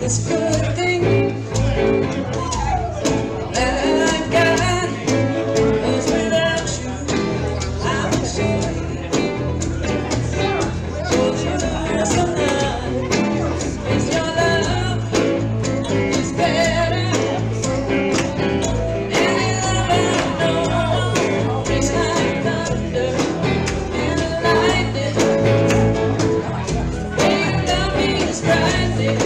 It's a good thing that I got, 'cause without you, I'm so weak. So tonight, is your love is better. Any love I know breaks like thunder and lightning. When you love me, it's brightly.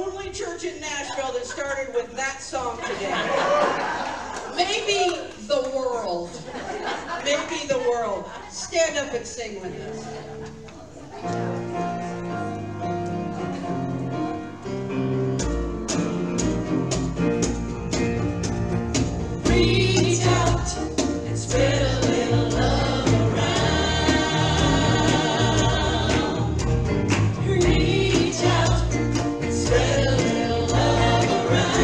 only church in Nashville that started with that song today. Maybe the world. Maybe the world. Stand up and sing with us. Reach out and spread a little love around. Reach out and spread a little love around.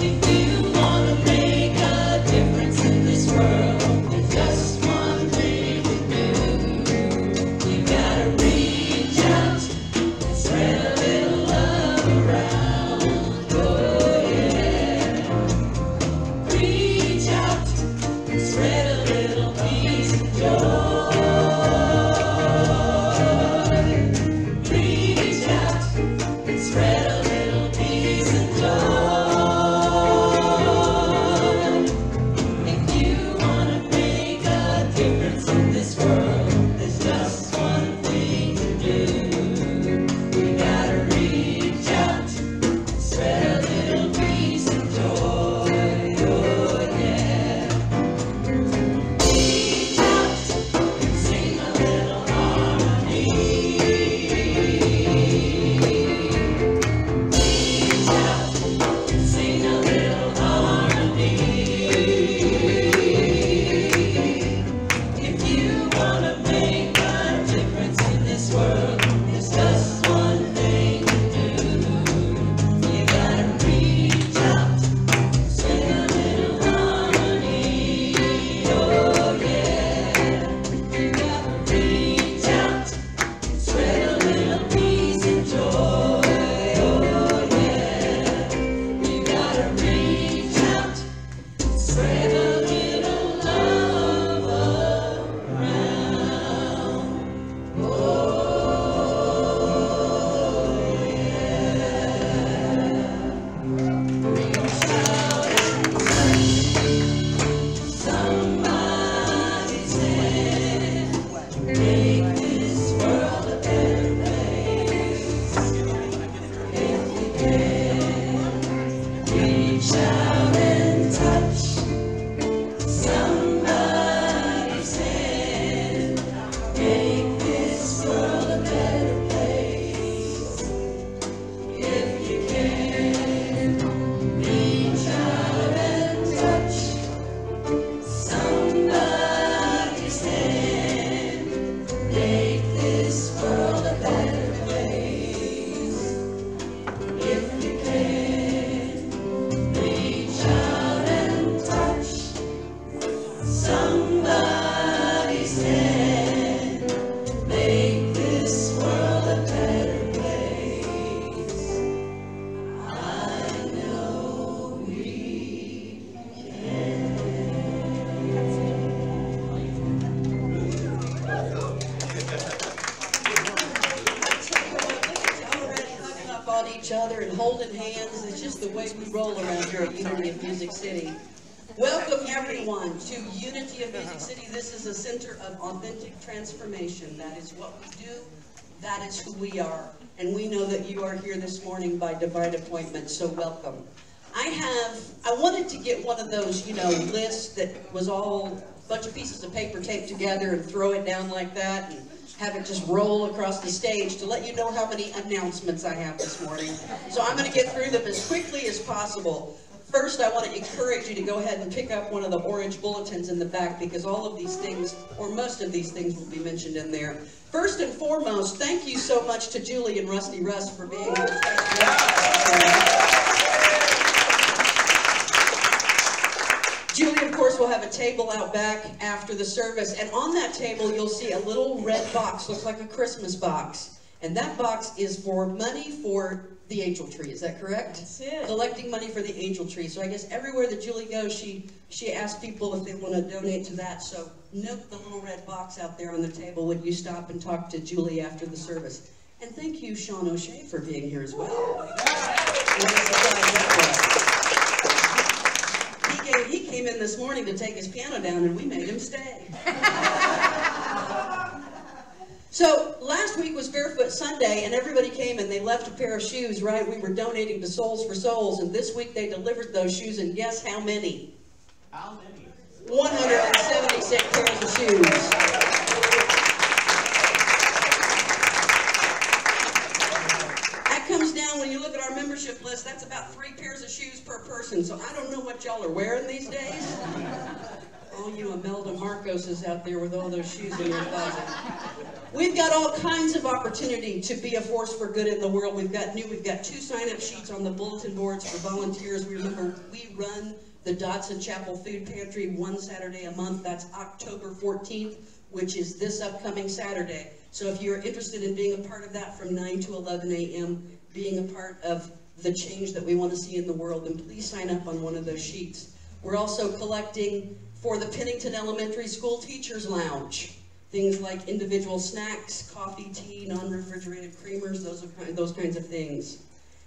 If you want to make a difference in this world, there's just one thing to do. You gotta reach out and spread a little love around. Oh yeah. Reach out and spread a little peace and joy. Reach out and spread a little peace and joy. If you want to make a difference in this world, there's just one thing to do. You gotta reach out and spread a little peace and joy. Oh yeah. Reach out and sing a little harmony. Reach out and sing a little harmony. If you want to make a difference in this world, there's just one thing to do. You gotta reach out and sing a little harmony. Oh yeah. You gotta reach out and spread a little peace and joy. Oh yeah. You gotta reach out and spread a little love around. Oh somebody's hand, make this world a better place. If you can, reach out and touch somebody's hand, make this world a better place. If you can, reach out and touch somebody's hand, make this world a better place. If you can, reach out and touch somebody's hand, make this world a better place. I know we already hugging up on each other and holding hands. It's just the way we roll around here at Unity of Music City. Welcome everyone to Unity of Music City. This is a center of authentic transformation. That is what we do. That is who we are. And we know that you are here this morning by divine appointment, so welcome. I wanted to get one of those, lists that was all a bunch of pieces of paper taped together and throw it down like that and have it just roll across the stage to let you know how many announcements I have this morning. So I'm going to get through them as quickly as possible. First, I want to encourage you to go ahead and pick up one of the orange bulletins in the back because all of these things, or most of these things, will be mentioned in there. First and foremost, thank you so much to Julie and Rusty Russ for being here. Julie, of course, will have a table out back after the service, and on that table you'll see a little red box, looks like a Christmas box. And that box is for money for the angel tree, is that correct? That's it. Collecting money for the angel tree. So I guess everywhere that Julie goes, she asks people if they want to donate to that. So note the little red box out there on the table when you stop and talk to Julie after the service. And thank you, Sean O'Shea, for being here as well. He came in this morning to take his piano down, and we made him stay. So last week was Barefoot Sunday, and everybody came and they left a pair of shoes, right? We were donating to Souls for Souls, and this week they delivered those shoes, and guess how many? How many? 176 pairs of shoes. That comes down, when you look at our membership list, that's about 3 pairs of shoes per person, so I don't know what y'all are wearing these days. All you Imelda Marcoses out there with all those shoes in your closet. We've got all kinds of opportunity to be a force for good in the world. We've got 2 sign-up sheets on the bulletin boards for volunteers. Remember, we run the Dodson Chapel Food Pantry one Saturday a month. That's October 14th, which is this upcoming Saturday. So if you're interested in being a part of that from 9 to 11 a.m., being a part of the change that we want to see in the world, then please sign up on one of those sheets. We're also collecting for the Pennington Elementary School Teachers Lounge. Things like individual snacks, coffee, tea, non-refrigerated creamers, those kinds of things.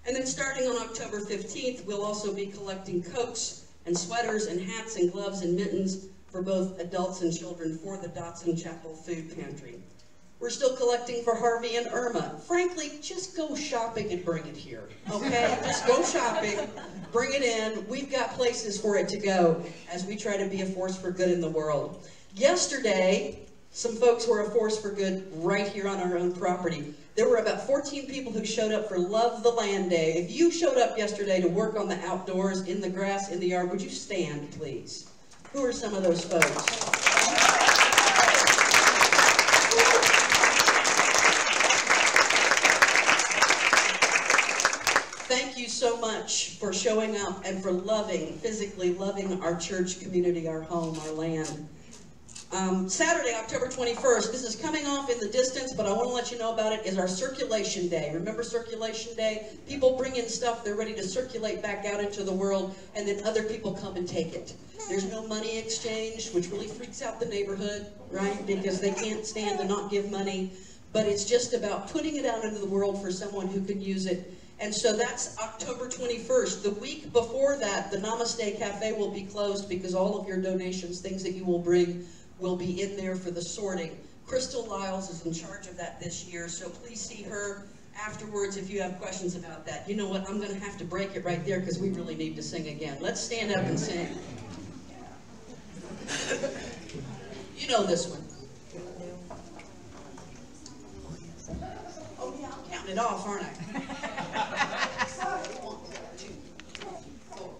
And then starting on October 15th, we'll also be collecting coats and sweaters and hats and gloves and mittens for both adults and children for the Dodson Chapel Food Pantry. We're still collecting for Harvey and Irma. Frankly, just go shopping and bring it here, okay? Just go shopping, bring it in. We've got places for it to go as we try to be a force for good in the world. Yesterday, some folks were a force for good right here on our own property. There were about 14 people who showed up for Love the Land Day. If you showed up yesterday to work on the outdoors, in the grass, in the yard, would you stand, please? Who are some of those folks? Thank you so much for showing up and for physically loving our church community, our home, our land. Saturday, October 21st, this is coming off in the distance, but I want to let you know about it, is our Circulation Day. Remember Circulation Day? People bring in stuff, they're ready to circulate back out into the world, and then other people come and take it. There's no money exchange, which really freaks out the neighborhood, right? Because they can't stand to not give money. But it's just about putting it out into the world for someone who could use it. And so that's October 21st. The week before that, the Namaste Cafe will be closed because all of your donations, things that you will bring, will be in there for the sorting. Crystal Lyles is in charge of that this year, so please see her afterwards if you have questions about that. You know what, I'm going to have to break it right there because we really need to sing again. Let's stand up and sing. You know this one. Oh yeah, I'm counting it off, aren't I? 1, 2, 4.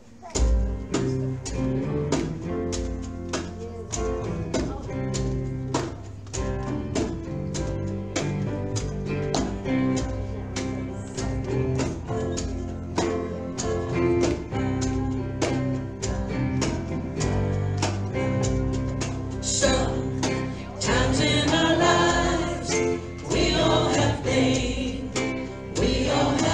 Sometimes in our lives, we all have pain, we all have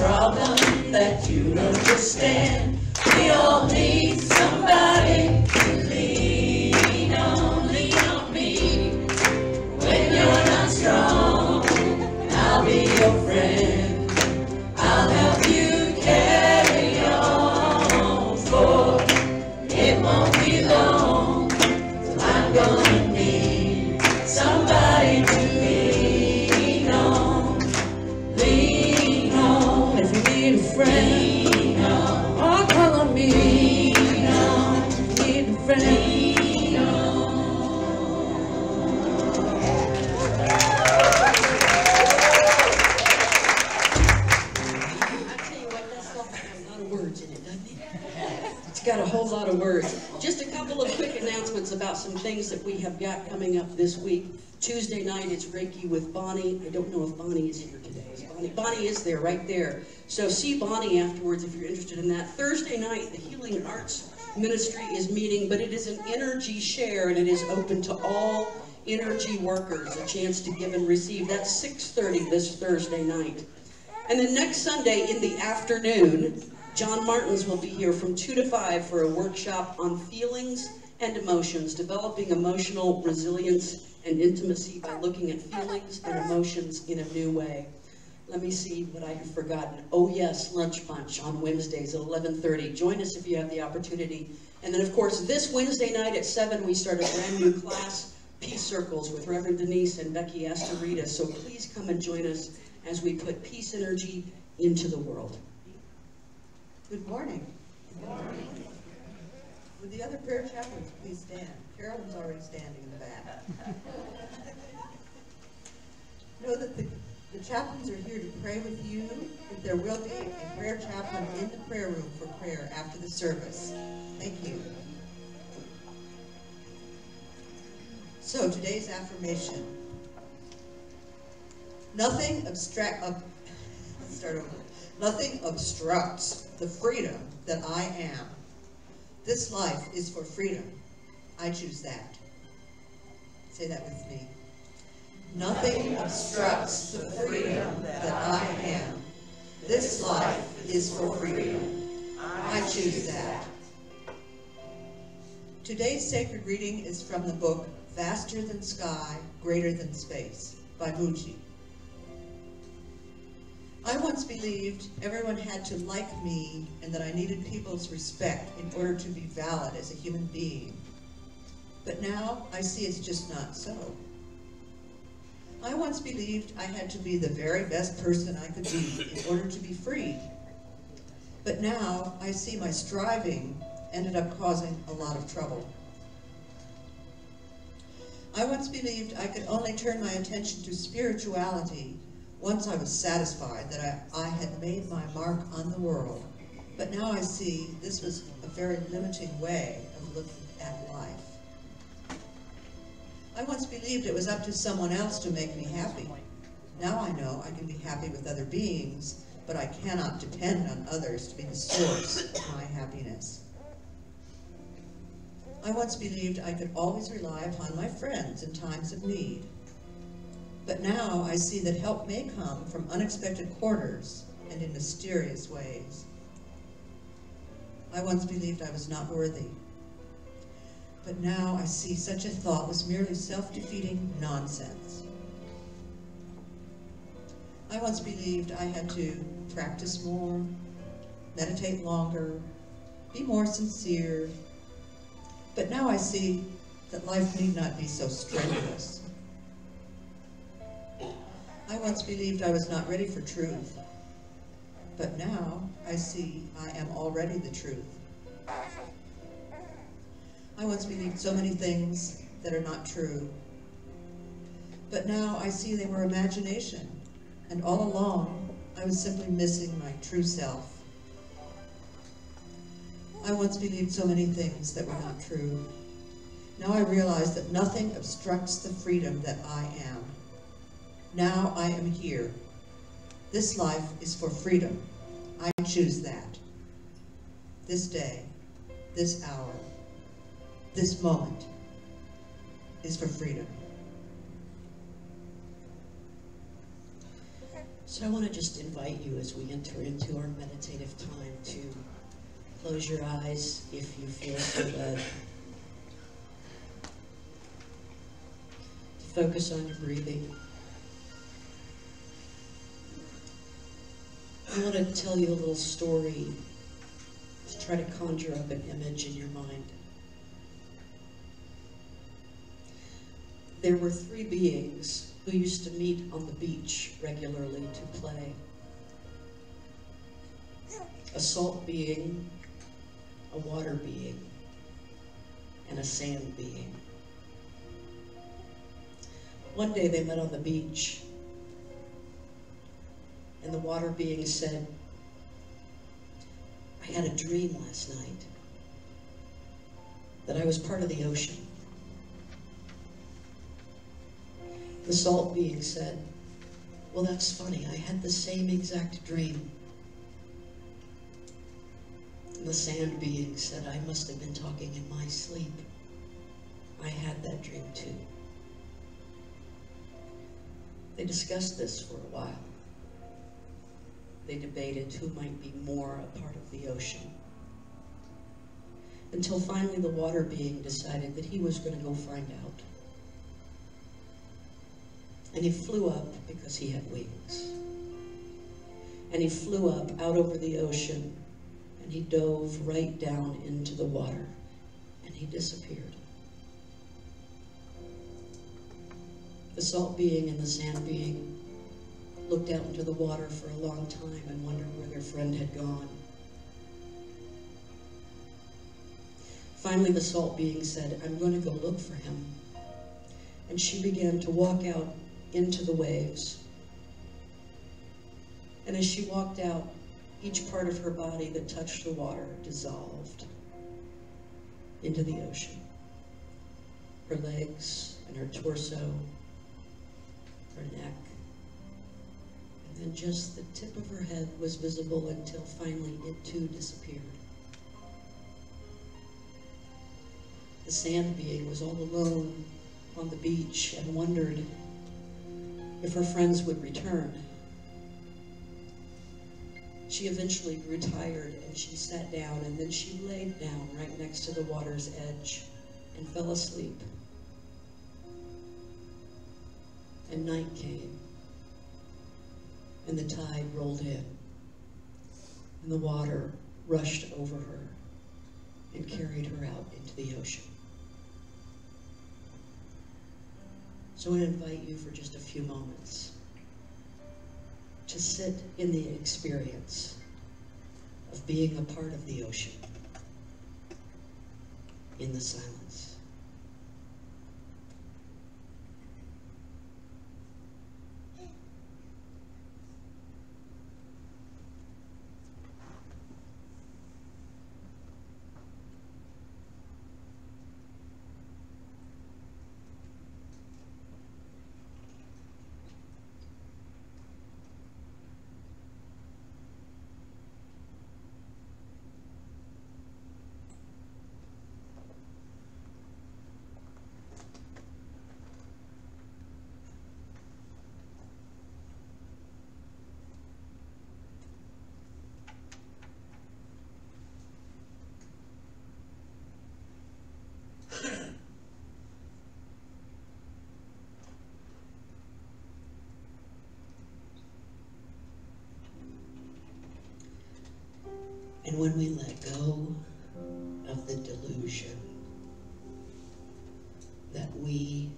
problem that you understand. We all need somebody to lean on me. When you're not strong, I'll be your friend. I'll help you carry on, for it won't be long till I'm gonna need somebody to lean on. Lean on. If you need a friend, lean on. Oh, call on me. Lean on. If you need a friend, lean on. I tell you what, that song has a lot of words in it, doesn't it? It's got a whole lot of words. Just a couple of quick announcements about some things that we have got coming up this week. Tuesday night, it's Reiki with Bonnie. I don't know if Bonnie is here today. Is Bonnie? Bonnie is there, right there. So see Bonnie afterwards if you're interested in that. Thursday night, the Healing Arts Ministry is meeting, but it is an energy share, and it is open to all energy workers, a chance to give and receive. That's 6:30 this Thursday night. And then next Sunday in the afternoon, John Martins will be here from 2 to 5 for a workshop on feelings and emotions, developing emotional resilience and intimacy by looking at feelings and emotions in a new way. Let me see what I have forgotten. Oh yes, Lunch Bunch on Wednesdays at 11:30. Join us if you have the opportunity. And then of course this Wednesday night at 7 we start a brand new class, Peace Circles, with Reverend Denise and Becky Astorita. So please come and join us as we put peace energy into the world. Good morning. Good morning. Would the other prayer chaplains please stand? Carolyn's already standing in the back. Know that the chaplains are here to pray with you. That there will be a prayer chaplain in the prayer room for prayer after the service. Thank you. So today's affirmation. Nothing Nothing obstructs the freedom that I am. This life is for freedom. I choose that. Say that with me. Nothing obstructs the freedom that I am. This life is for freedom. I choose that. Today's sacred reading is from the book Vaster Than Sky, Greater Than Space by Muji. I once believed everyone had to like me and that I needed people's respect in order to be valid as a human being. But now I see it's just not so. I once believed I had to be the very best person I could be in order to be free. But now I see my striving ended up causing a lot of trouble. I once believed I could only turn my attention to spirituality once I was satisfied that I had made my mark on the world. But now I see this was a very limiting way of looking at life. I once believed it was up to someone else to make me happy. Now I know I can be happy with other beings, but I cannot depend on others to be the source of my happiness. I once believed I could always rely upon my friends in times of need. But now I see that help may come from unexpected quarters and in mysterious ways. I once believed I was not worthy. But now I see such a thought was merely self-defeating nonsense. I once believed I had to practice more, meditate longer, be more sincere. But now I see that life need not be so strenuous. I once believed I was not ready for truth, but now I see I am already the truth. I once believed so many things that are not true, but now I see they were imagination, and all along I was simply missing my true self. I once believed so many things that were not true. Now I realize that nothing obstructs the freedom that I am. Now I am here. This life is for freedom. I choose that. This day, this hour, this moment is for freedom. So I want to just invite you as we enter into our meditative time to close your eyes if you feel so led. To focus on your breathing. I want to tell you a little story to try to conjure up an image in your mind. There were 3 beings who used to meet on the beach regularly to play. A salt being, a water being, and a sand being. One day they met on the beach, and the water being said, "I had a dream last night that I was part of the ocean." The salt being said, "Well, that's funny. I had the same exact dream." And the sand being said, "I must have been talking in my sleep. I had that dream too." They discussed this for a while. They debated who might be more a part of the ocean. Until finally the water being decided that he was going to go find out. And he flew up because he had wings. And he flew up out over the ocean, and he dove right down into the water, and he disappeared. The salt being and the sand being looked out into the water for a long time and wondered where their friend had gone. Finally, the salt being said, "I'm going to go look for him." And she began to walk out into the waves. And as she walked out, each part of her body that touched the water dissolved into the ocean. Her legs and her torso, her neck, and then just the tip of her head was visible until finally it too disappeared. The sand being was all alone on the beach and wondered if her friends would return. She eventually grew tired and she sat down, and then she laid down right next to the water's edge and fell asleep. And night came, and the tide rolled in, and the water rushed over her and carried her out into the ocean. So I invite you for just a few moments to sit in the experience of being a part of the ocean in the silence. And when we let go of the delusion that we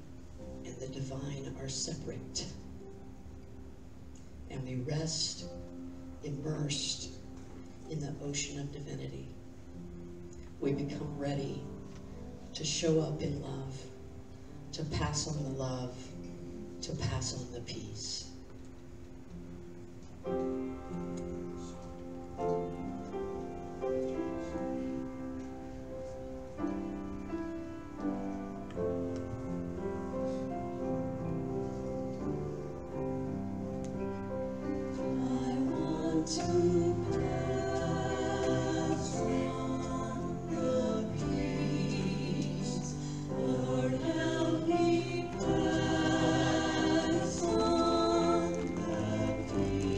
and the divine are separate, and we rest immersed in the ocean of divinity, we become ready to show up in love, to pass on the love, to pass on the peace. Lord, help me pass on the peace.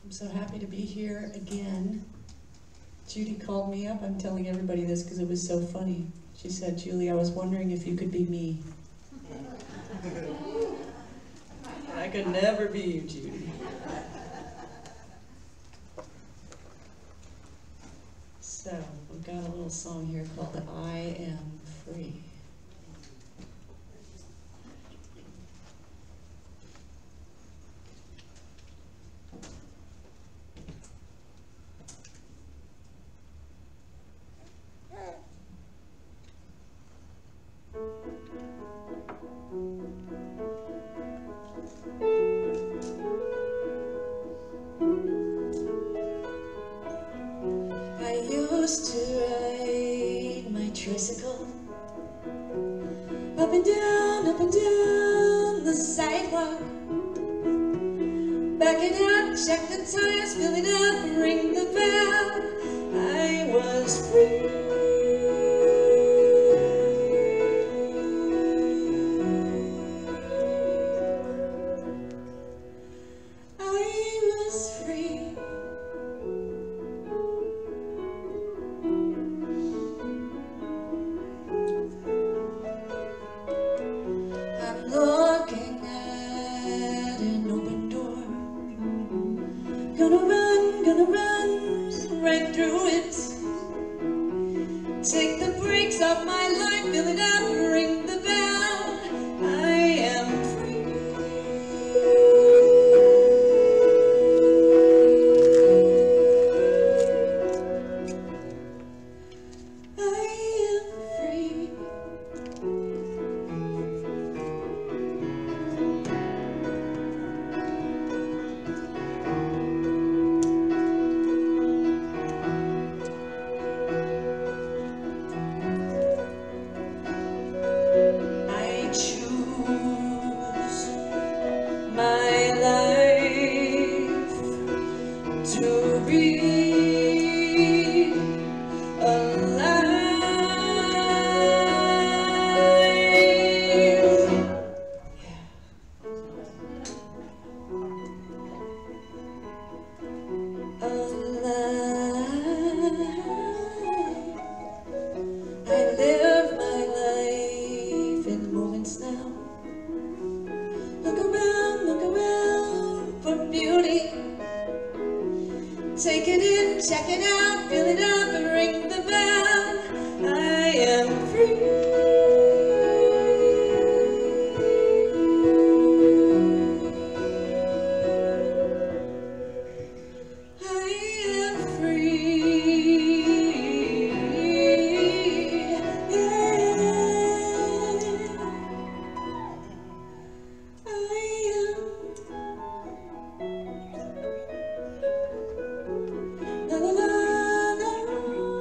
I'm so happy to be here again. Judy called me up. I'm telling everybody this because it was so funny. She said, "Julie, I was wondering if you could be me." I could never be you, Judy. So, we've got a little song here called I Am Free. I used to ride my tricycle up and down the sidewalk. Back it up, check the tires, fill it up, ring the bell. I was free. Looking at an open door. Gonna run right through it. Take the brakes off my life, fill it up, ring the bell. I am free. I am free. My life to be alive. I live my life in moments now. Look around for beauty. Take it in, check it out, fill it up and ring the bell. I am free. La la la la.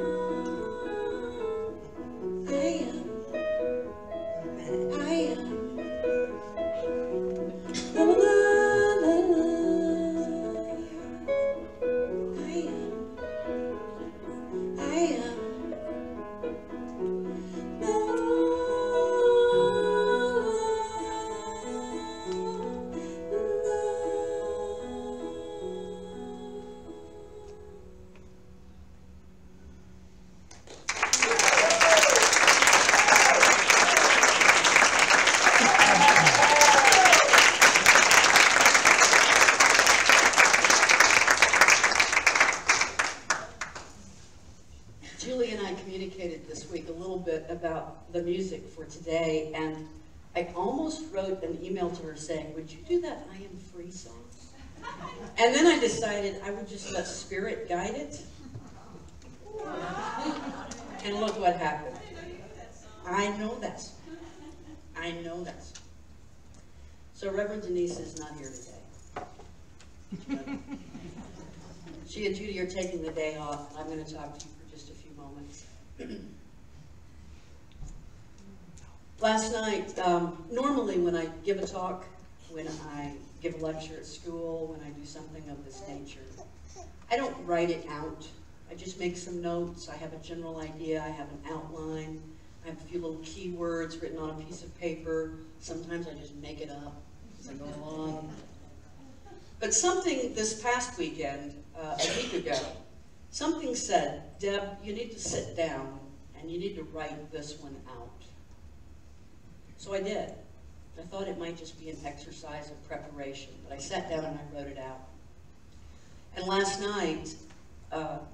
about the music for today, and I almost wrote an email to her saying, would you do that I Am Free song? And then I decided I would just let Spirit guide it. And look what happened. I know that song. I know that song. So Reverend Denise is not here today. She and Judy are taking the day off, and I'm going to talk to you for just a few moments. Last night, normally when I give a talk, when I give a lecture at school, when I do something of this nature, I don't write it out. I just make some notes. I have a general idea. I have an outline. I have a few little keywords written on a piece of paper. Sometimes I just make it up as I go along. But something this past weekend, a week ago, something said, Deb, you need to sit down and you need to write this one out. So I did. I thought it might just be an exercise of preparation, but I sat down and I wrote it out. And last night,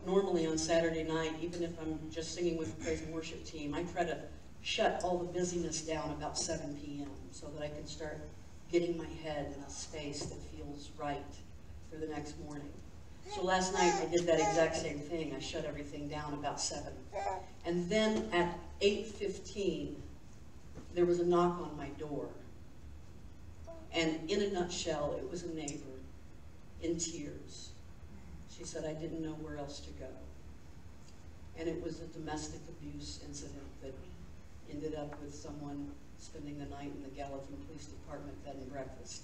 normally on Saturday night, even if I'm just singing with the praise and worship team, I try to shut all the busyness down about 7 p.m. so that I can start getting my head in a space that feels right for the next morning. So last night I did that exact same thing. I shut everything down about 7. And then at 8:15, there was a knock on my door. And in a nutshell, it was a neighbor in tears. She said, I didn't know where else to go. And it was a domestic abuse incident that ended up with someone spending the night in the Gallatin Police Department bed and breakfast.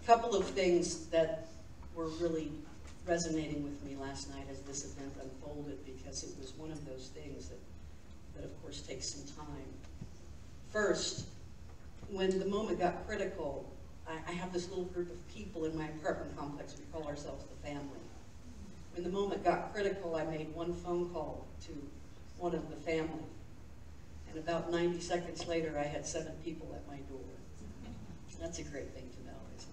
Couple of things that were really resonating with me last night as this event unfolded, because it was one of those things that of course takes some time. First, when the moment got critical, I have this little group of people in my apartment complex. We call ourselves the family. When the moment got critical, I made one phone call to one of the family. And about 90 seconds later, I had 7 people at my door. That's a great thing to know, isn't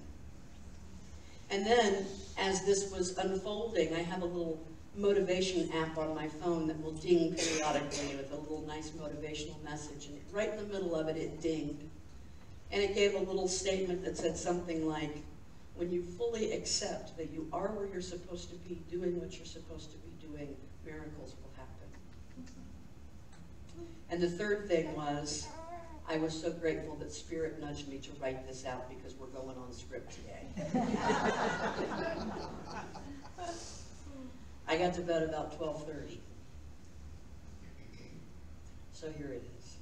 it? And then, as this was unfolding, I have a little motivation app on my phone that will ding periodically with a little nice motivational message. And right in the middle of it, it dinged. And it gave a little statement that said something like, when you fully accept that you are where you're supposed to be, doing what you're supposed to be doing, miracles will happen. And the third thing was, I was so grateful that Spirit nudged me to write this out because we're going on script today. I got to bed about 12:30. So here it is.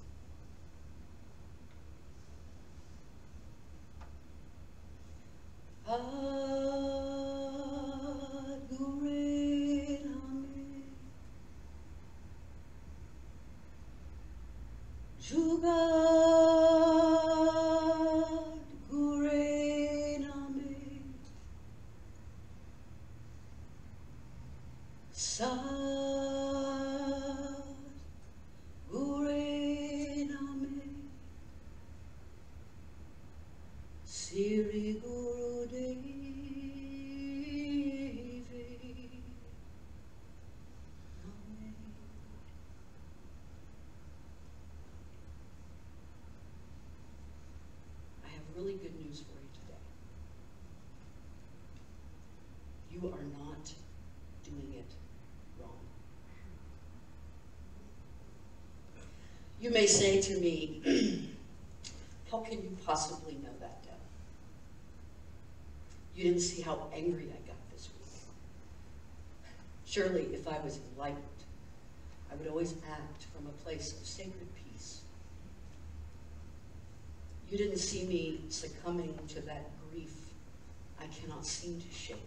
Siri Guru Devi, Amen. I have really good news for you today. You are not doing it wrong. You may say to me, how can you possibly know that, Deb? You didn't see how angry I got this week. Surely, if I was enlightened, I would always act from a place of sacred peace. You didn't see me succumbing to that grief I cannot seem to shake.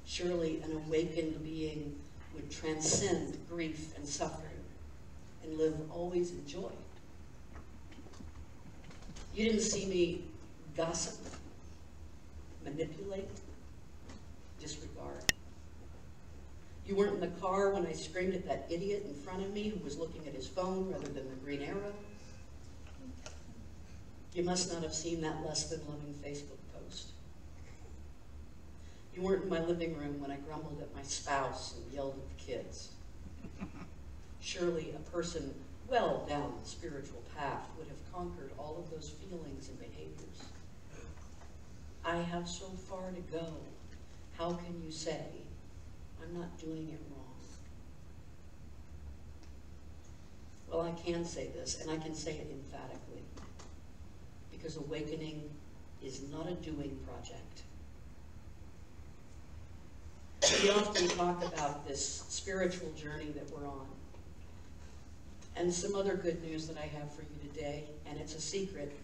Surely, an awakened being would transcend grief and suffering and live always in joy. You didn't see me gossip, manipulate, disregard. You weren't in the car when I screamed at that idiot in front of me who was looking at his phone rather than the green arrow. You must not have seen that less than loving Facebook post. You weren't in my living room when I grumbled at my spouse and yelled at the kids. Surely a person well down the spiritual path would have conquered all of those feelings and behaviors. I have so far to go. How can you say I'm not doing it wrong? Well, I can say this, and I can say it emphatically, because awakening is not a doing project. We often talk about this spiritual journey that we're on. And some other good news that I have for you today, and it's a secret.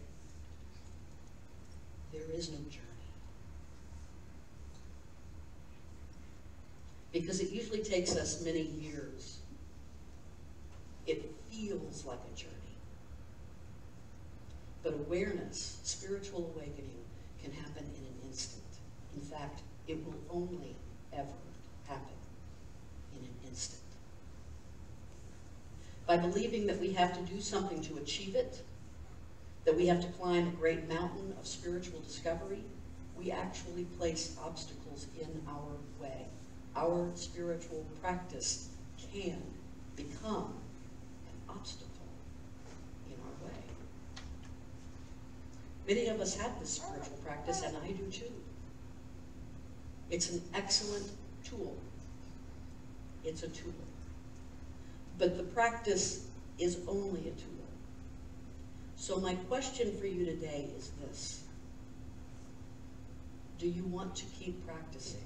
There is no journey. Because it usually takes us many years. It feels like a journey. But awareness, spiritual awakening, can happen in an instant. In fact, it will only ever happen in an instant. By believing that we have to do something to achieve it, that we have to climb a great mountain of spiritual discovery, we actually place obstacles in our way. Our spiritual practice can become an obstacle in our way. Many of us have this spiritual practice, and I do too. It's an excellent tool. It's a tool. But the practice is only a tool. So my question for you today is this. Do you want to keep practicing?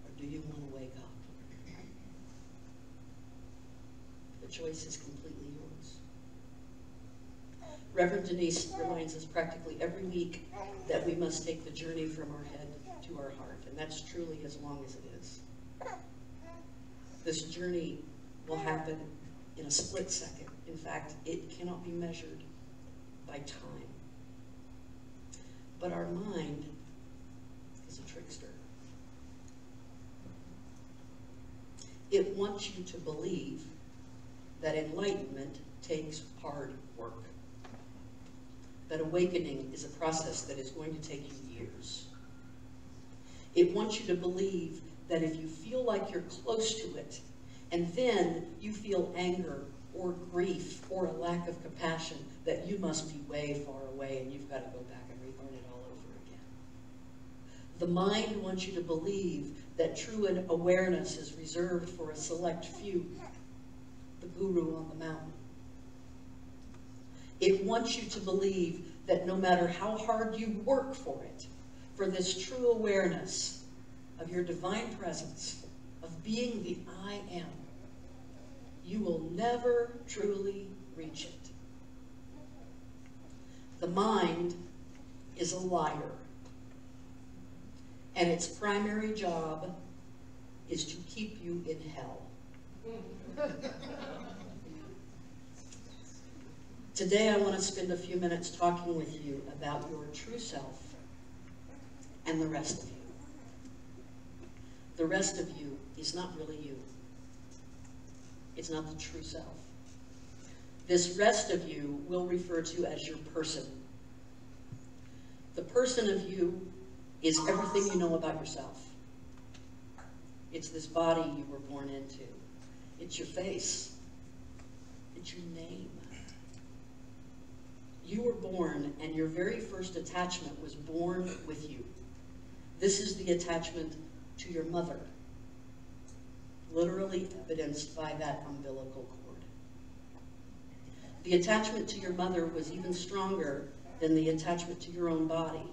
Or do you want to wake up? The choice is completely yours. Reverend Denise reminds us practically every week that we must take the journey from our head to our heart, and that's truly as long as it is. This journey will happen in a split second. In fact, it cannot be measured by time. But our mind is a trickster. It wants you to believe that enlightenment takes hard work. That awakening is a process that is going to take you years. It wants you to believe that if you feel like you're close to it, and then you feel anger or grief or a lack of compassion, that you must be way far away and you've got to go back and relearn it all over again. The mind wants you to believe that true awareness is reserved for a select few, the guru on the mountain. It wants you to believe that no matter how hard you work for it, for this true awareness of your divine presence, of being the I am, you will never truly reach it. The mind is a liar, and its primary job is to keep you in hell. Today I want to spend a few minutes talking with you about your true self and the rest of you. The rest of you is not really you. It's not the true self. This rest of you we'll refer to as your person. The person of you is everything you know about yourself. It's this body you were born into. It's your face. It's your name. You were born, and your very first attachment was born with you. This is the attachment to your mother, literally evidenced by that umbilical cord. The attachment to your mother was even stronger than the attachment to your own body.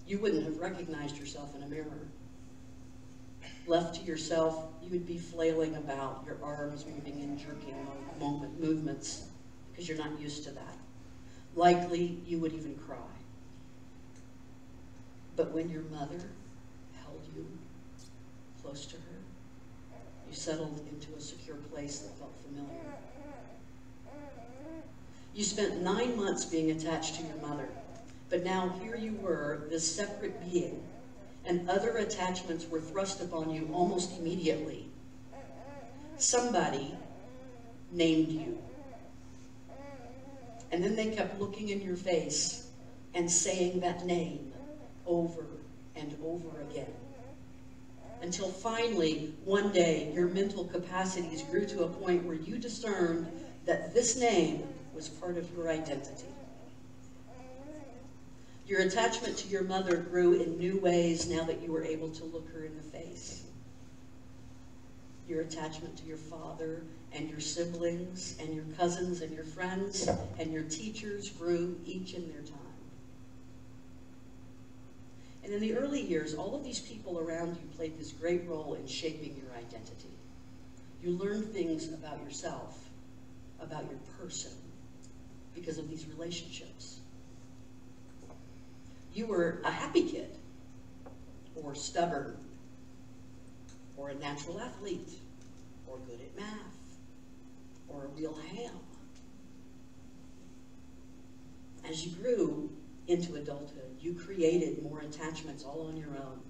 You wouldn't have recognized yourself in a mirror. Left to yourself, you would be flailing about, your arms moving in jerking movements, because you're not used to that. Likely, you would even cry. But when your mother held you close to her, you settled into a secure place that felt familiar. You spent 9 months being attached to your mother, but now here you were, this separate being, and other attachments were thrust upon you almost immediately. Somebody named you. And then they kept looking in your face and saying that name over and over again. Until finally, one day, your mental capacities grew to a point where you discerned that this name was part of your identity. Your attachment to your mother grew in new ways now that you were able to look her in the face. Your attachment to your father and your siblings and your cousins and your friends and your teachers grew each in their time. And in the early years, all of these people around you played this great role in shaping your identity. You learned things about yourself, about your person, because of these relationships. You were a happy kid, or stubborn, or a natural athlete, or good at math, or a real ham. As you grew into adulthood, you created more attachments all on your own.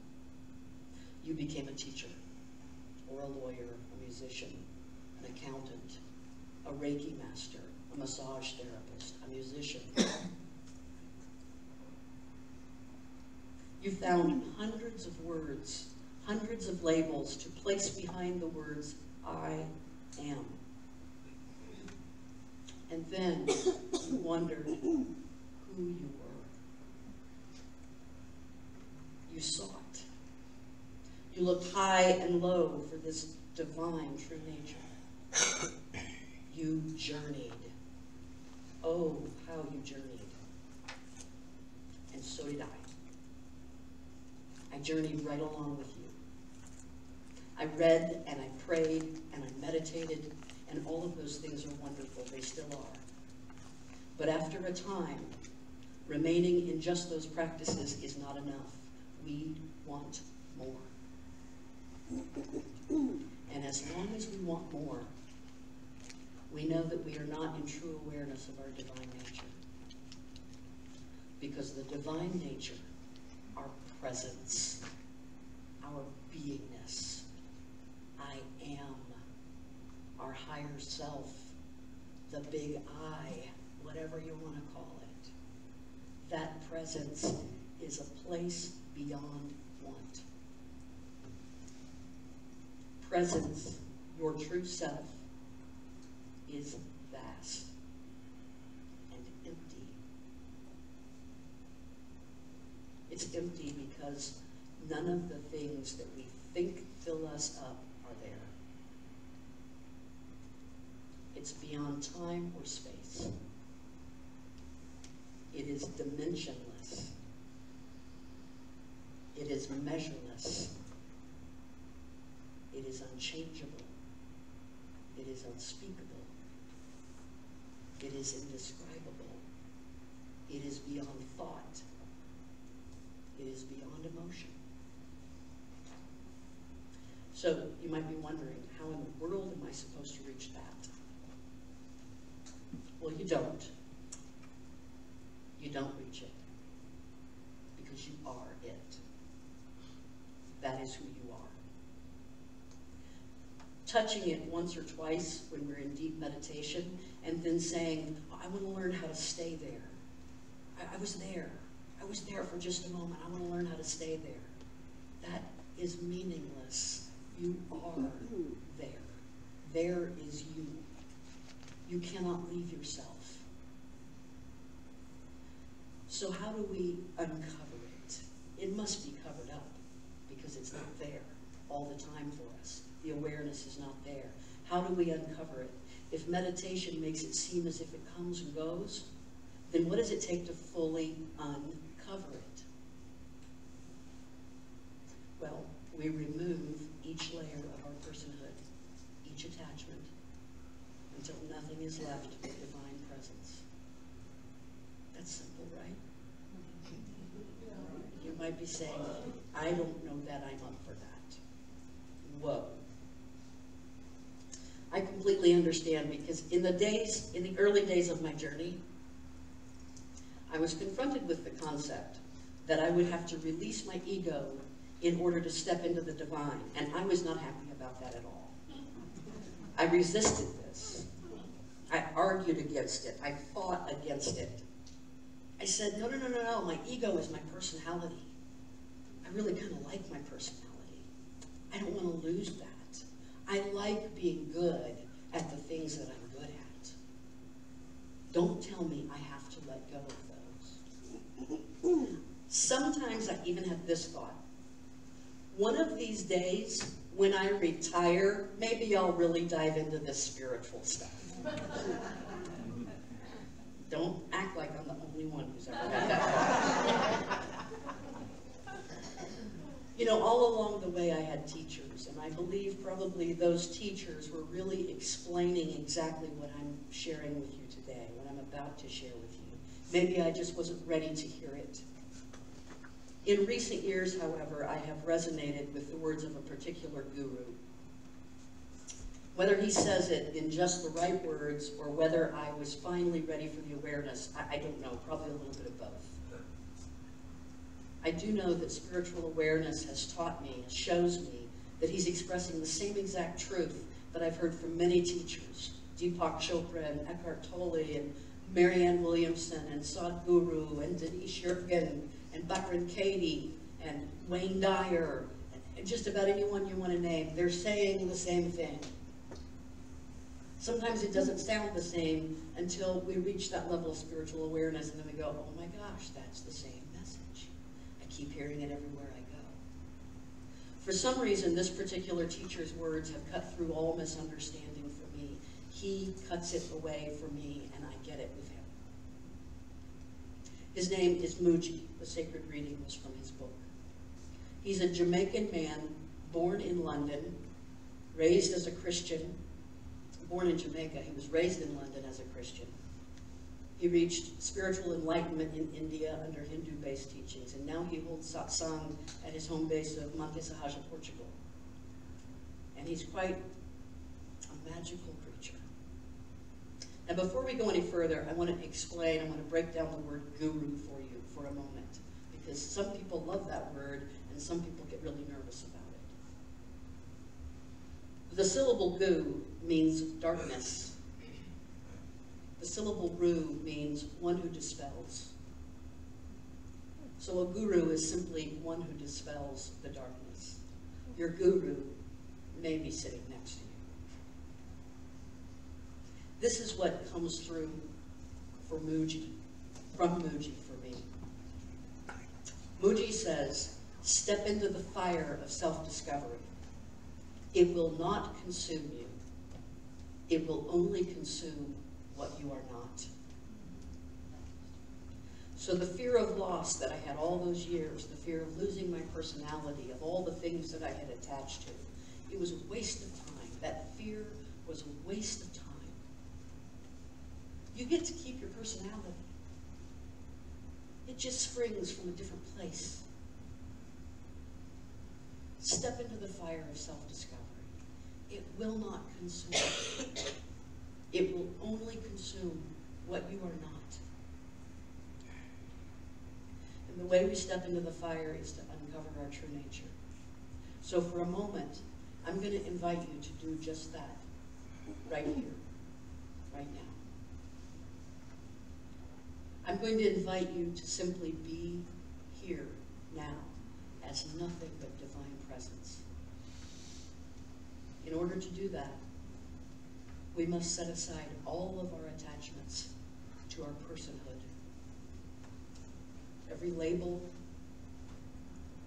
You became a teacher, or a lawyer, a musician, an accountant, a Reiki master, a massage therapist, a musician. You found hundreds of words, hundreds of labels to place behind the words, I am. And then you wondered who you were. You sought. You looked high and low for this divine true nature. You journeyed. Oh, how you journeyed. And so did I. I journeyed right along with you. I read and I prayed and I meditated, and all of those things are wonderful. They still are. But after a time, remaining in just those practices is not enough. We want more. And as long as we want more, we know that we are not in true awareness of our divine nature. Because the divine nature, our presence, our beingness, I am, our higher self, the big I, whatever you want to call it, that presence is a place beyond want. Presence, your true self, is vast and empty. It's empty because none of the things that we think fill us up are there. It's beyond time or space. It is dimensionless. It is measureless. It is unchangeable. It is unspeakable. It is indescribable. It is beyond thought. It is beyond emotion. So you might be wondering, how in the world am I supposed to reach that? Well, you don't. You don't reach it. Because you are it. That is who you are. Touching it once or twice when we're in deep meditation, and then saying, oh, I want to learn how to stay there. I was there. I was there for just a moment. I want to learn how to stay there. That is meaningless. You are there. There is you. You cannot leave yourself. So how do we uncover it? It must be covered up because it's not there all the time for us. The awareness is not there. How do we uncover it? If meditation makes it seem as if it comes and goes, then what does it take to fully uncover it? Well, we remove each layer of our personhood, each attachment, until nothing is left but divine presence. That's simple, right? You might be saying, I don't know that I'm up for that. Whoa. I completely understand, because in the early days of my journey, I was confronted with the concept that I would have to release my ego in order to step into the divine, and I was not happy about that at all. I resisted this. I argued against it. I fought against it. I said, no, my ego is my personality. I really kind of like my personality. I don't want to lose that. I like being good at the things that I'm good at. Don't tell me I have to let go of those. Sometimes I even have this thought. One of these days, when I retire, maybe I'll really dive into this spiritual stuff. Don't act like I'm the only one who's ever had that thought. You know, all along the way I had teachers, and I believe probably those teachers were really explaining exactly what I'm sharing with you today, what I'm about to share with you. Maybe I just wasn't ready to hear it. In recent years, however, I have resonated with the words of a particular guru. Whether he says it in just the right words or whether I was finally ready for the awareness, I don't know, probably a little bit of both. I do know that spiritual awareness has taught me, it shows me, that he's expressing the same exact truth that I've heard from many teachers, Deepak Chopra and Eckhart Tolle and Marianne Williamson and Sadhguru and Denise Yergin and Byron Katie and Wayne Dyer and just about anyone you want to name. They're saying the same thing. Sometimes it doesn't sound the same until we reach that level of spiritual awareness and then we go, oh my gosh, that's the same message. I keep hearing it everywhere I go. For some reason, this particular teacher's words have cut through all misunderstanding for me. He cuts it away for me, and I get it with him. His name is Mooji. The sacred reading was from his book. He's a Jamaican man, born in London, raised as a Christian. Born in Jamaica, he was raised in London as a Christian. He reached spiritual enlightenment in India under Hindu-based teachings, and now he holds satsang at his home base of Monte Sahaja, Portugal. And he's quite a magical creature. Now, before we go any further, I want to explain, I want to break down the word guru for you for a moment, because some people love that word, and some people get really nervous about it. The syllable gu means darkness. The syllable ru means one who dispels. So a guru is simply one who dispels the darkness. Your guru may be sitting next to you. This is what comes through for Mooji, from Mooji for me. Mooji says, step into the fire of self-discovery. It will not consume you. It will only consume what you are not. So the fear of loss that I had all those years, the fear of losing my personality, of all the things that I had attached to, it was a waste of time. That fear was a waste of time. You get to keep your personality. It just springs from a different place. Step into the fire of self-discovery. It will not consume you. It will only consume what you are not. And the way we step into the fire is to uncover our true nature. So for a moment, I'm going to invite you to do just that, right here, right now. I'm going to invite you to simply be here now as nothing but divine presence. In order to do that, we must set aside all of our attachments to our personhood. Every label,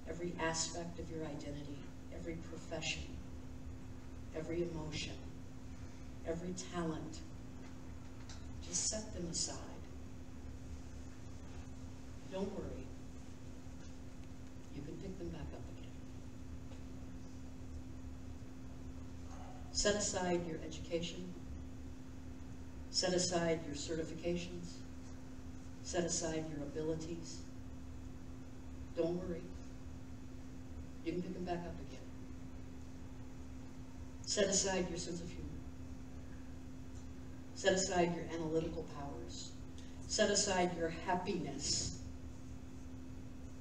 every aspect of your identity, every profession, every emotion, every talent, just set them aside. Don't worry. You can pick them back up again. Set aside your education. Set aside your certifications. Set aside your abilities. Don't worry. You can pick them back up again. Set aside your sense of humor. Set aside your analytical powers. Set aside your happiness.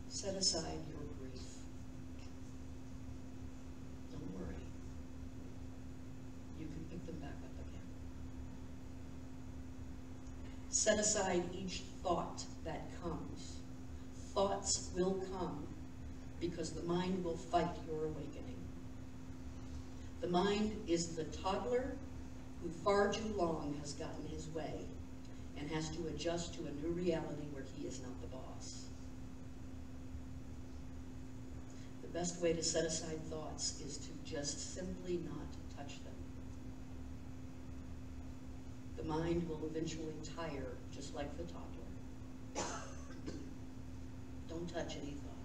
Set aside your grief. Don't worry. You can pick them back up again. Set aside each thought that comes. Thoughts will come. because the mind will fight your awakening. The mind is the toddler who far too long has gotten his way and has to adjust to a new reality where he is not the boss. The best way to set aside thoughts is to just simply not touch them. The mind will eventually tire, just like the toddler. Don't touch any thought.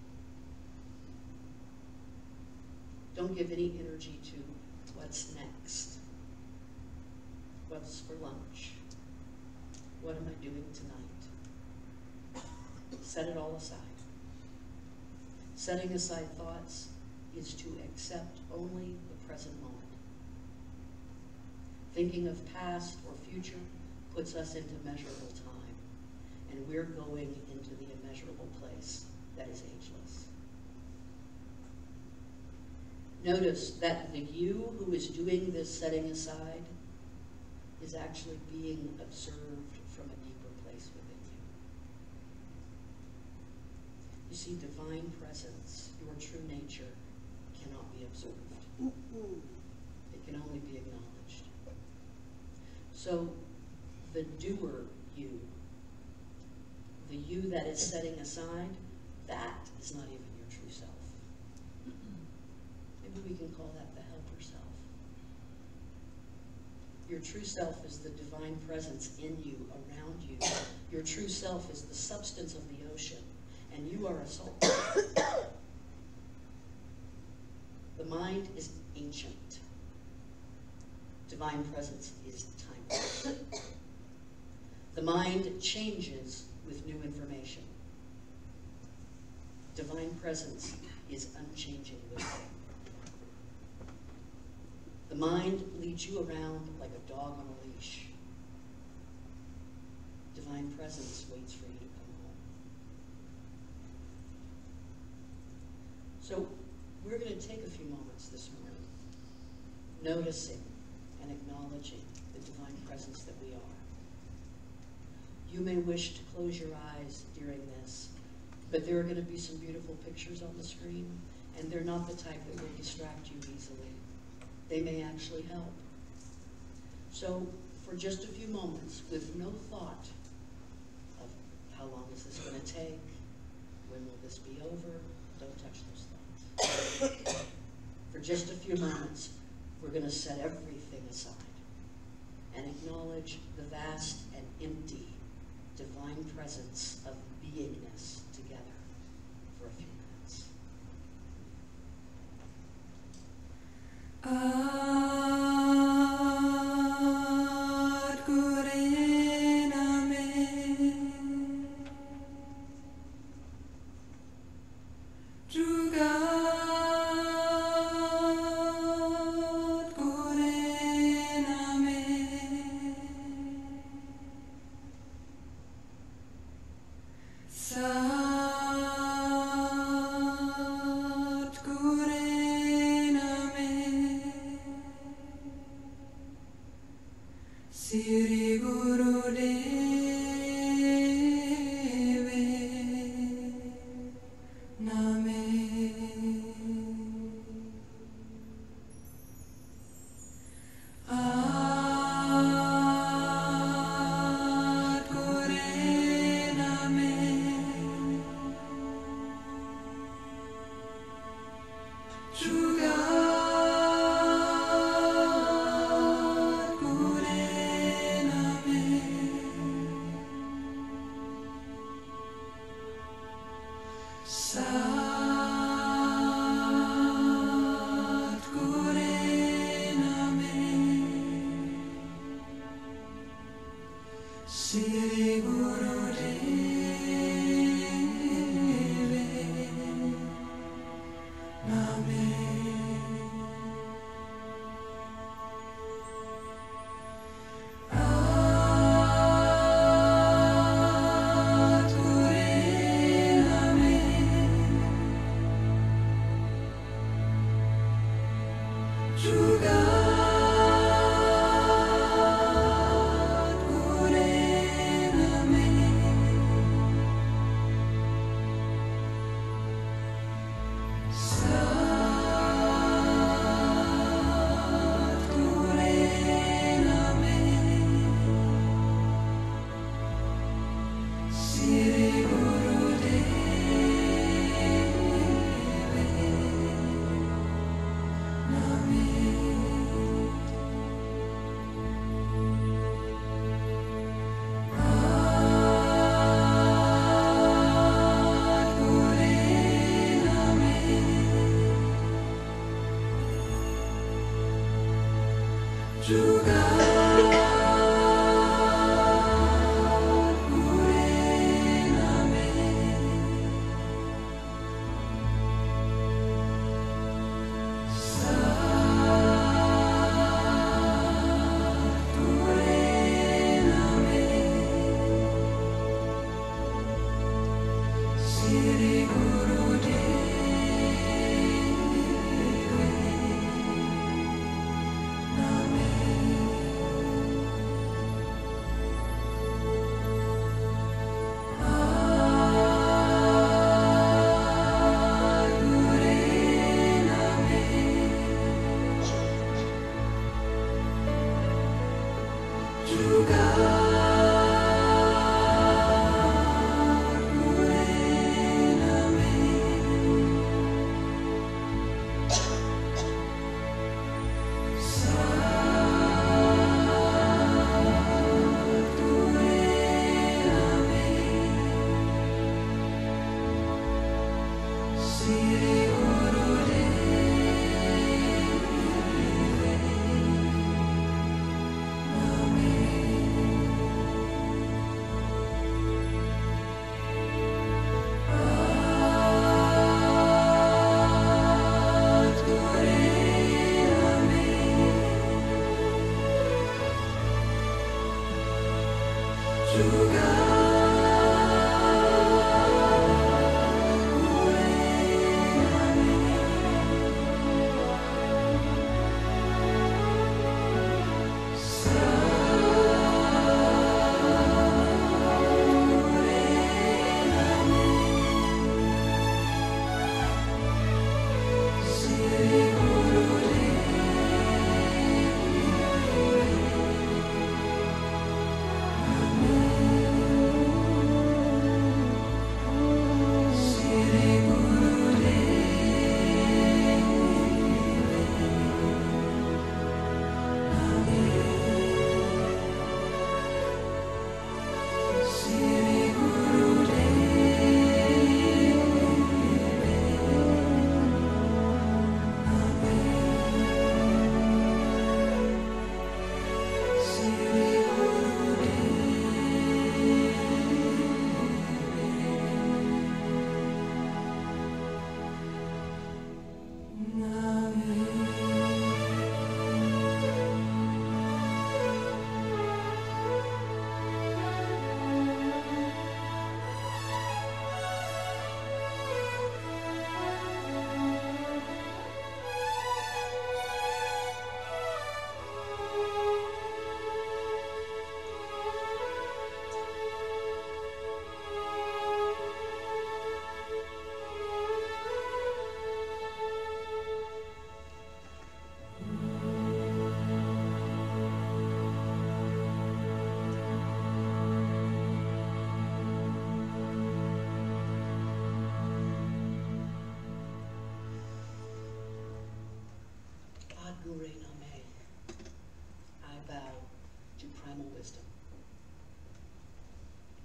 Don't give any energy to what's next. What's for lunch? What am I doing tonight? Set it all aside. Setting aside thoughts is to accept only the present moment. Thinking of past or future puts us into measurable time, and we're going into the immeasurable place that is ageless. Notice that the you who is doing this setting aside is actually being observed from a deeper place within you. You see, divine presence, your true nature, cannot be observed. It can only be acknowledged. So, the doer you, the you that is setting aside, that is not even your true self. Maybe we can call that the helper self. Your true self is the divine presence in you, around you. Your true self is the substance of the ocean, and you are a soul. The mind is ancient. Divine presence is timeless. The mind changes with new information. Divine presence is unchanging wisdom. The mind leads you around like a dog on a leash. Divine presence waits for you to come home. So we're going to take a few moments this morning, noticing and acknowledging the divine presence that we are. You may wish to close your eyes during this, but there are going to be some beautiful pictures on the screen, and they're not the type that will distract you easily. They may actually help. So, for just a few moments, with no thought of how long is this going to take, when will this be over, don't touch those thoughts. For just a few moments, we're going to set everything aside and acknowledge the vast and empty divine presence of beingness together for a few minutes. Name.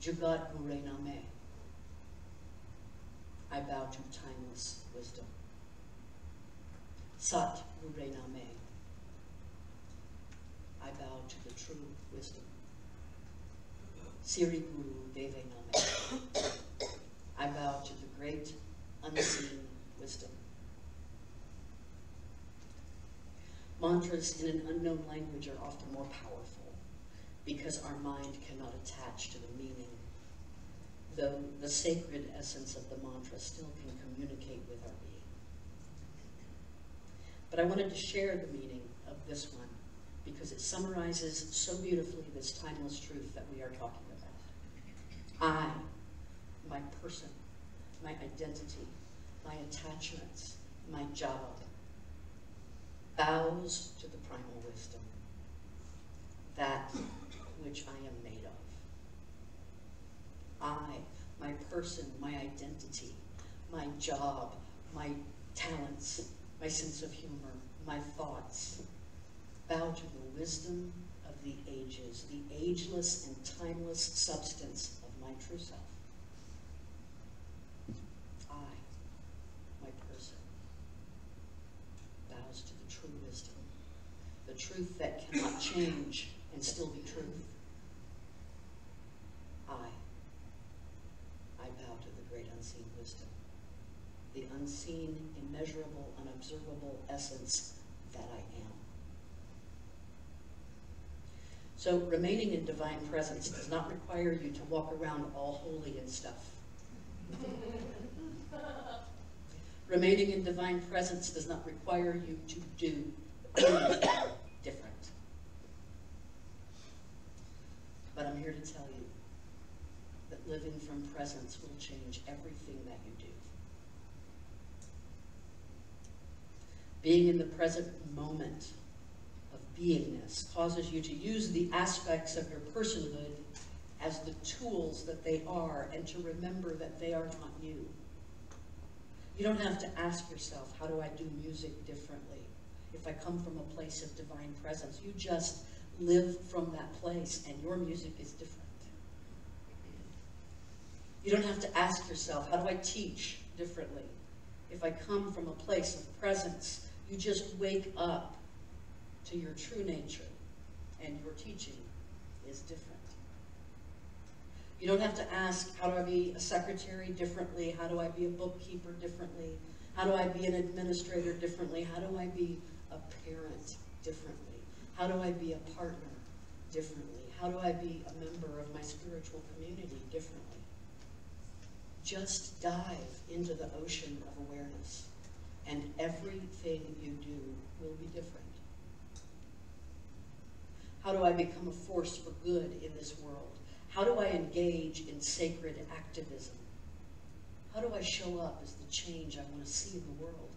Jugat Gure Name. I bow to timeless wisdom. Sat Gure Name. I bow to the true wisdom. Siri Guru Deve Name. I bow to the great unseen wisdom. Mantras in an unknown language are often more powerful because our mind cannot attach to the meaning, though the sacred essence of the mantra still can communicate with our being. But I wanted to share the meaning of this one because it summarizes so beautifully this timeless truth that we are talking about. I, my person, my identity, my attachments, my job, bows to the primal wisdom, that which I am made of. I, my person, my identity, my job, my talents, my sense of humor, my thoughts, bow to the wisdom of the ages, the ageless and timeless substance of my true self. I, my person, bows to the true wisdom, the truth that cannot change and still be truth. I bow to the great unseen wisdom, the unseen, immeasurable, unobservable essence that I am. So remaining in divine presence does not require you to walk around all holy and stuff. Remaining in divine presence does not require you to do anything different. But I'm here to tell you that living from presence will change everything that you do. Being in the present moment of beingness causes you to use the aspects of your personhood as the tools that they are, and to remember that they are not you. You don't have to ask yourself, how do I do music differently if I come from a place of divine presence? You just live from that place, and your music is different. You don't have to ask yourself, how do I teach differently if I come from a place of presence? You just wake up to your true nature, and your teaching is different. You don't have to ask, how do I be a secretary differently? How do I be a bookkeeper differently? How do I be an administrator differently? How do I be a parent differently? How do I be a partner differently? How do I be a member of my spiritual community differently? Just dive into the ocean of awareness, and everything you do will be different. How do I become a force for good in this world? How do I engage in sacred activism? How do I show up as the change I want to see in the world?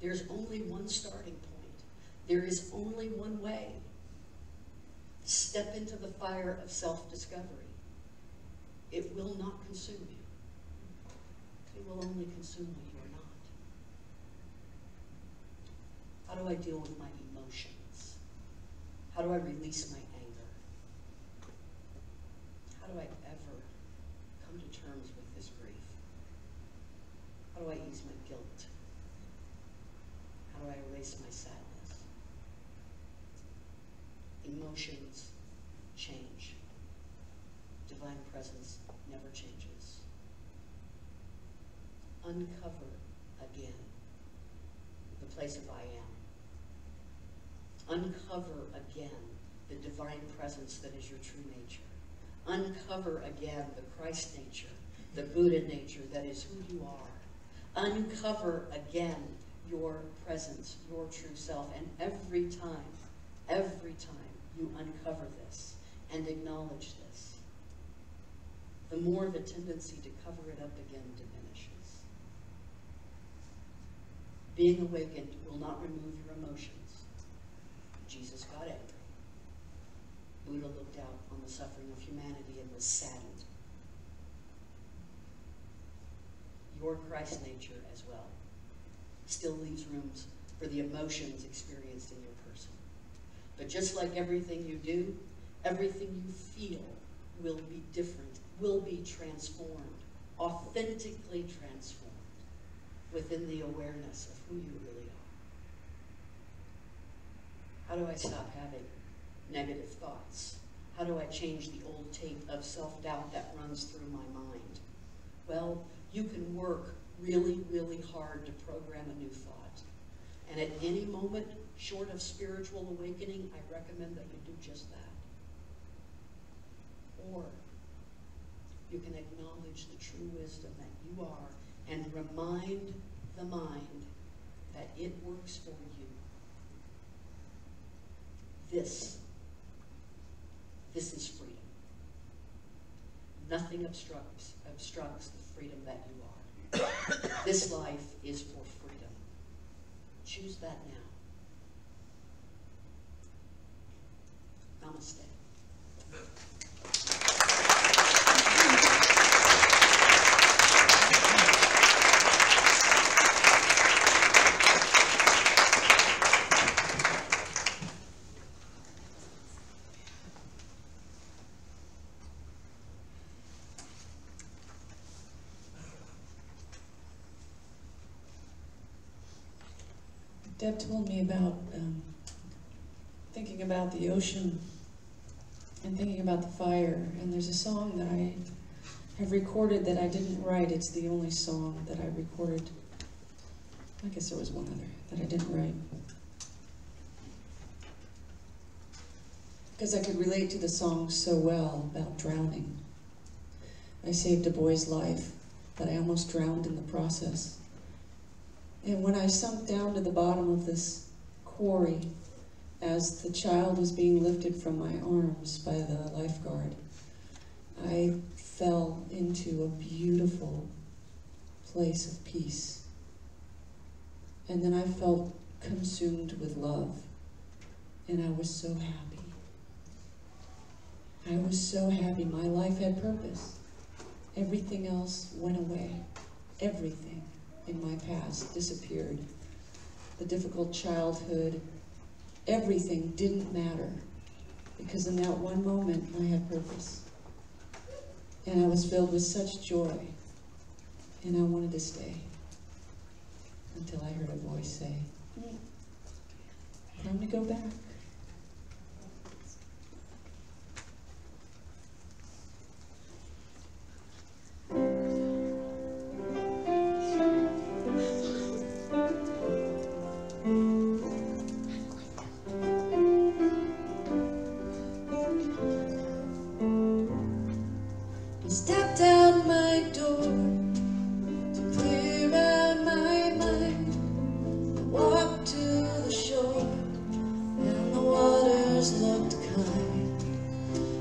There's only one starting point. There is only one way. Step into the fire of self-discovery. It will not consume you. It will only consume what you are not. How do I deal with my emotions? How do I release my anger? How do I ever come to terms with this grief? How do I ease my guilt? How do I erase my sadness? Emotions change. Divine presence never changes. Uncover again the place of I am. Uncover again the divine presence that is your true nature. Uncover again the Christ nature, the Buddha nature that is who you are. Uncover again your presence, your true self. And every time you uncover this and acknowledge this, the more the tendency to cover it up again diminishes. Being awakened will not remove your emotions. Jesus got angry. Buddha looked out on the suffering of humanity and was saddened. Your Christ nature as well still leaves rooms for the emotions experienced in your person. But just like everything you do, everything you feel will be different, will be transformed, authentically transformed within the awareness of who you really are. How do I stop having negative thoughts? How do I change the old tape of self-doubt that runs through my mind? Well, you can work really, really hard to program a new thought. And at any moment, short of spiritual awakening, I recommend that you do just that. Or you can acknowledge the true wisdom that you are and remind the mind that it works for you. This is freedom. Nothing obstructs the freedom that you are. This life is for freedom. Choose that now. Namaste. Deb told me about thinking about the ocean and thinking about the fire. And there's a song that I have recorded that I didn't write. It's the only song that I recorded. I guess there was one other that I didn't write. Because I could relate to the song so well about drowning. I saved a boy's life that I almost drowned in the process. And when I sunk down to the bottom of this quarry, as the child was being lifted from my arms by the lifeguard, I fell into a beautiful place of peace. And then I felt consumed with love, and I was so happy. I was so happy. My life had purpose. Everything else went away. Everything in my past disappeared. The difficult childhood, everything didn't matter, because in that one moment I had purpose. And I was filled with such joy, and I wanted to stay until I heard a voice say, time to go back. Stepped out my door to clear out my mind. I walked to the shore and the waters looked kind.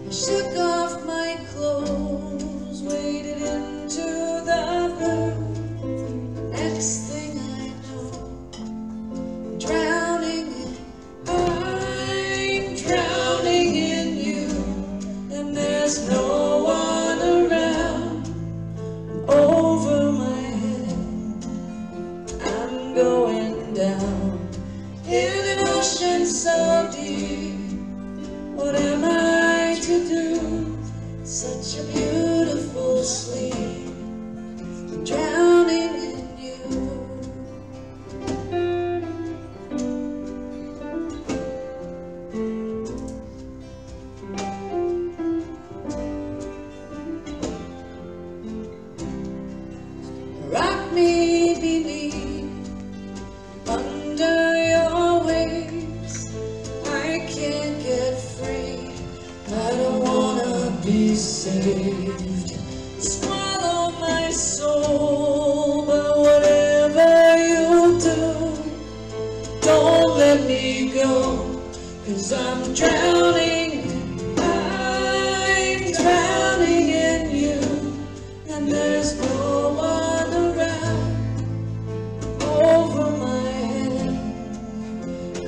I shook off my clothes, waded into the room. Next thing I know, I'm drowning in you, and there's no one over my head. I'm going down in an ocean so deep. What am I to do? Such a beautiful sleep. I'm drowning in you. Rock me beneath, under your waves. I can't get free, I don't wanna be saved. Swallow my soul, but whatever you do, don't let me go, 'cause I'm drowning in you, and there's no one around over my head.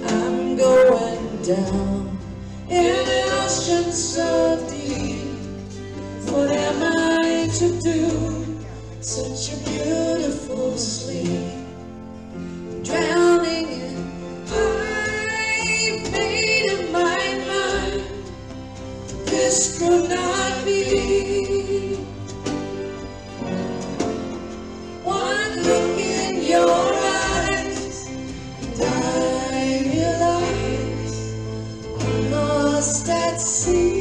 I'm going down in an ocean so deep. What am I to do? Such a beautiful sleep. Drowning in, I've made up my mind. This could not be. One look in your eyes, and I realize I'm lost at sea.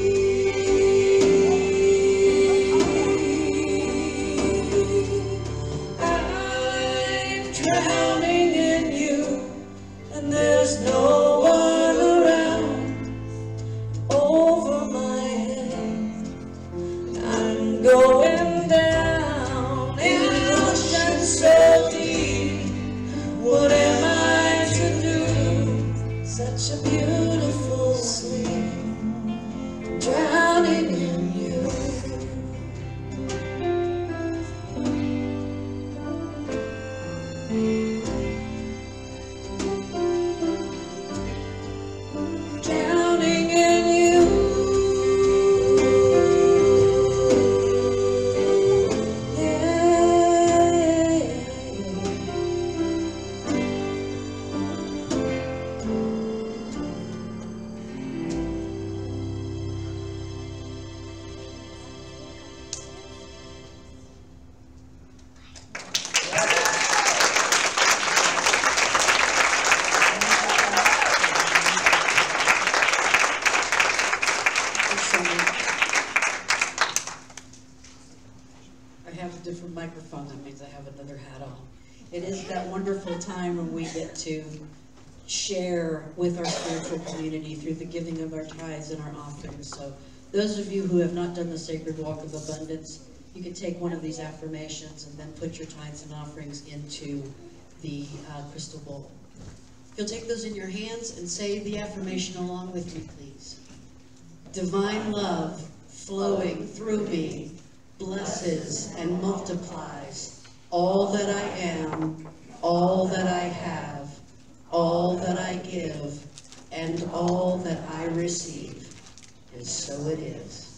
I'm drowning in you, and there's no one around over my head. I'm going down in an ocean so deep. What am I to do? Such a beautiful sleep. Drowning in you. Drowning in you. I have a different microphone, that means I have another hat on. It is that wonderful time when we get to share with our spiritual community through the giving of our tithes and our offerings. So those of you who have not done the Sacred Walk of Abundance, you could take one of these affirmations and then put your tithes and offerings into the crystal bowl. If you'll take those in your hands and say the affirmation along with me, please. Divine love flowing through me blesses and multiplies all that I am, all that I have, all that I give, and all that I receive. And so it is.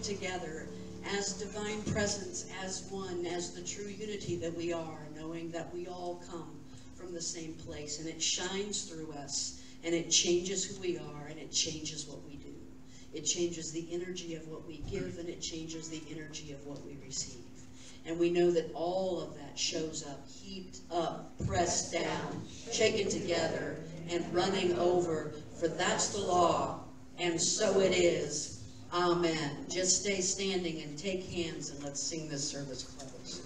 Together as divine presence, as one, as the true unity that we are, knowing that we all come from the same place, and it shines through us, and it changes who we are, and it changes what we do. It changes the energy of what we give, and it changes the energy of what we receive. And we know that all of that shows up, heaped up, pressed down, shaken together, and running over. For that's the law, and so it is. Amen. Just stay standing and take hands, and let's sing this service close.